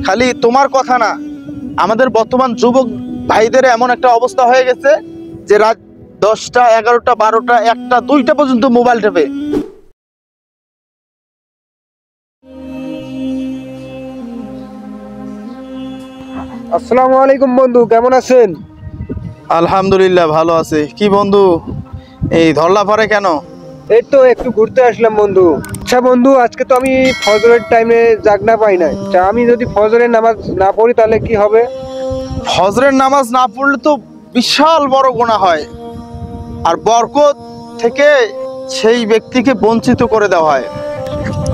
খালি তোমার কথা না, আমাদের বর্তমান যুবক ভাইদের এমন একটা অবস্থা হয়ে গেছে যে রাত 10টা 11টা 12টা 1টা 2টা পর্যন্ত মোবাইল টেপে। আসসালামু আলাইকুম বন্ধু, কেমন আছেন? আলহামদুলিল্লাহ ভালো আছে। কি বন্ধু, এই ধরলা পরে কেন? এই তো একটু ঘুরতে আসলাম বন্ধু। আচ্ছা বন্ধু, আজকে তো আমি ফজরের টাইমে জাগনা পাই নাই। আচ্ছা, আমি যদি ফজরের নামাজ না পড়ি তাহলে কি হবে? ফজরের নামাজ না পড়লে তো বিশাল বড় গুনাহ হয়, আর বরকত থেকে সেই ব্যক্তিকে বঞ্চিত করে দেওয়া হয়।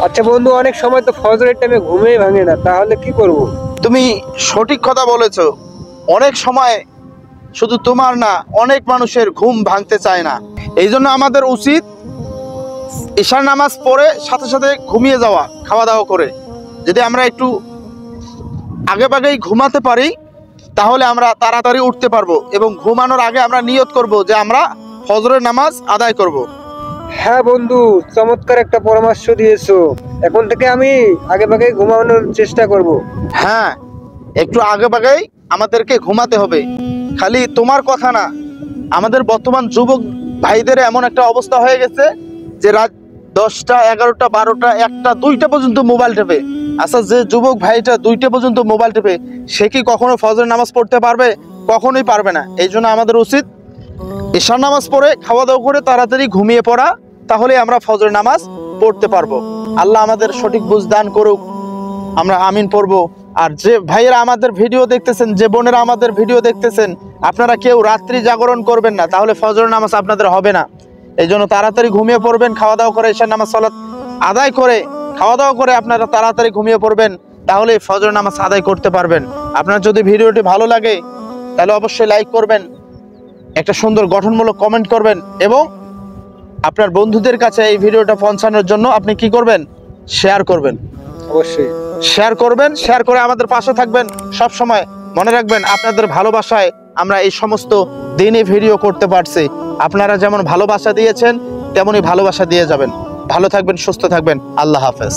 আচ্ছা বন্ধু, অনেক সময় তো ফজরের টাইমে ঘুমেই ভাঙে না, তাহলে কি করব? তুমি সঠিক কথা বলেছো। অনেক সময় শুধু তোমার না, অনেক মানুষের ঘুম ভাঙতে চায় না। এই জন্য আমাদের উচিত ঈশার নামাজ পড়ে সাথে সাথে ঘুমিয়ে যাওয়া, খাওয়া দাওয়া করে। যদি আমরা একটু আগে ভাগেই ঘুমাতে পারি তাহলে আমরা তাড়াতাড়ি উঠতে পারবো, এবং ঘুমানোর আগে আমরা নিয়ত করব যে আমরা ফজরের নামাজ আদায় করব। হ্যাঁ বন্ধু, চমৎকার একটা পরামর্শ দিয়েছো। এখন থেকে আমি আগে ভাগে ঘুমানোর চেষ্টা করব। হ্যাঁ, একটু আগে ভাগেই আমাদেরকে ঘুমাতে হবে। খালি তোমার কথা না, আমাদের বর্তমান যুবক ভাইদের এমন একটা অবস্থা হয়ে গেছে যে রাত 10টা 11টা 12টা 1টা 2টা পর্যন্ত মোবাইল টেপে। আচ্ছা, যে যুবক ভাইটা 2টা পর্যন্ত মোবাইল টেপে, সে কি কখনো ফজরের নামাজ পড়তে পারবে? কখনোই পারবে না। এই জন্য আমাদের উচিত ঈশার নামাজ পড়ে খাওয়া দাওয়া করে তাড়াতাড়ি ঘুমিয়ে পড়া, তাহলে আমরা ফজরের নামাজ পড়তে পারবো। আল্লাহ আমাদের সঠিক বুঝ দান করুক, আমরা আমিন পড়বো। আর যে ভাইয়েরা আমাদের ভিডিও দেখতেছেন, যে বোনেরা আমাদের ভিডিও দেখতেছেন, আপনারা কেউ রাত্রি জাগরণ করবেন না, তাহলে ফজরের নামাজ আপনাদের হবে না। এই জন্য তাড়াতাড়ি ঘুমিয়ে পড়বেন, খাওয়া দাওয়া করে ঈশার নামাজ সালাত আদায় করে খাওয়া দাওয়া করে আপনারা তাড়াতাড়ি ঘুমিয়ে পড়বেন, তাহলে ফজরের নামাজ আদায় করতে পারবেন। আপনার যদি ভিডিওটি ভালো লাগে তাহলে অবশ্যই লাইক করবেন, একটা সুন্দর গঠনমূলক কমেন্ট করবেন, এবং আপনার বন্ধুদের কাছে এই ভিডিওটা পৌঁছানোর জন্য আপনি কি করবেন? শেয়ার করবেন। অবশ্যই শেয়ার করবেন, শেয়ার করে আমাদের পাশে থাকবেন সব সময়। মনে রাখবেন, আপনাদের ভালোবাসায় আমরা এই সমস্ত দিনই ভিডিও করতে পারছি। আপনারা যেমন ভালোবাসা দিয়েছেন তেমনই ভালোবাসা দিয়ে যাবেন। ভালো থাকবেন, সুস্থ থাকবেন। আল্লাহ হাফেজ।